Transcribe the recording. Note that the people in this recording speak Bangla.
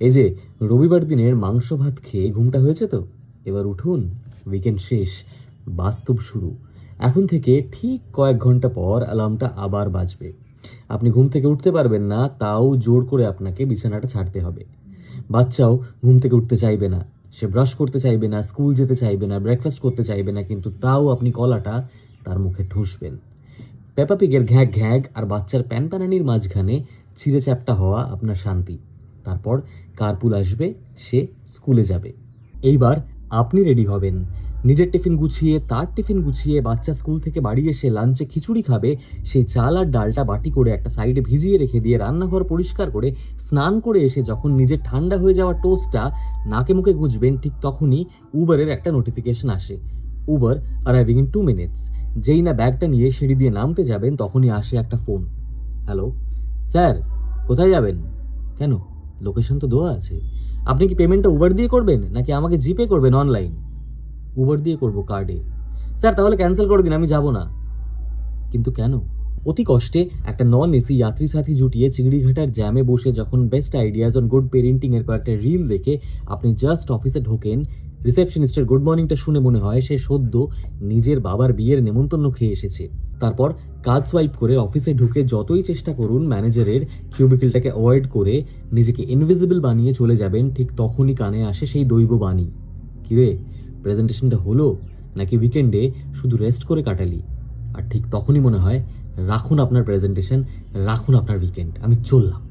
এই যে রবিবার দিনের মাংস ভাত খেয়ে ঘুমটা হয়েছে তো, এবার উঠুন, উইকেন্ড শেষ, বাস্তব শুরু। এখন থেকে ঠিক কয়েক ঘন্টা পর অ্যালার্মটা আবার বাজবে। আপনি ঘুম থেকে উঠতে পারবেন না, তাও জোর করে আপনাকে বিছানাটা ছাড়তে হবে। বাচ্চাও ঘুম থেকে উঠতে চাইবে না, সে ব্রাশ করতে চাইবে না, স্কুল যেতে চাইবে না, ব্রেকফাস্ট করতে চাইবে না, কিন্তু তাও আপনি কলাটা তার মুখে ঠুসবেন। পেপা পিগের ঘ্যাগ ঘ্যাগ আর বাচ্চার প্যানপ্যানানির মাঝখানে চিড়ে চ্যাপটা হওয়া আপনার শান্তি। তারপর কার্পুল আসবে, সে স্কুলে যাবে। এইবার আপনি রেডি হবেন, নিজের টিফিন গুছিয়ে, তার টিফিন গুছিয়ে, বাচ্চা স্কুল থেকে বাড়ি এসে লাঞ্চে খিচুড়ি খাবে, সেই চাল আর ডালটা বাটি করে একটা সাইডে ভিজিয়ে রেখে দিয়ে রান্নাঘর পরিষ্কার করে স্নান করে এসে যখন নিজের ঠান্ডা হয়ে যাওয়া টোস্টটা নাকে মুখে গুঁজবেন, ঠিক তখনই উবারের একটা নোটিফিকেশন আসে, উবার অ্যারাইভিং ইন 2 মিনিটস। যেই না ব্যাগটা নিয়ে সিঁড়ি দিয়ে নামতে যাবেন, তখনই আসে একটা ফোন। হ্যালো স্যার, কোথায় যাবেন? কেন, লোকেশন তো দেওয়া আছে। আপনি কি পেমেন্টটা উবার দিয়ে করবেন নাকি আমাকে জিপে করবেন অনলাইন? উবার দিয়ে করব কার্ডে। স্যার তাহলে ক্যান্সেল করে দিন, আমি যাব না। কিন্তু কেন? অতি কষ্টে একটা নন এসি যাত্রী সাথী জুটিয়ে চিংড়িঘাটার জ্যামে বসে যখন best ideas on good parenting এর কয়েকটা রিল দেখে আপনি জাস্ট অফিসে ঢোকেন, রিসেপশনিস্টের গুড মর্নিংটা শুনে মনে হয় সে সদ্য নিজের বাবার বিয়ের নেমন্তন্ন খেয়ে এসেছে। তারপর কাজ সোয়াইপ করে অফিসে ঢুকে যতই চেষ্টা করুন ম্যানেজারের কিউবিকলটাকে অ্যাভয়েড করে নিজেকে ইনভিজিবল বানিয়ে চলে যাবেন, ঠিক তখনই কানে আসে সেই দৈব বাণী, কিরে প্রেজেন্টেশনটা হলো নাকি উইকেন্ডে শুধু রেস্ট করে কাটালি? আর ঠিক তখনই মনে হয়, রাখুন আপনার প্রেজেন্টেশন, রাখুন আপনার উইকেন্ড, আমি চললাম।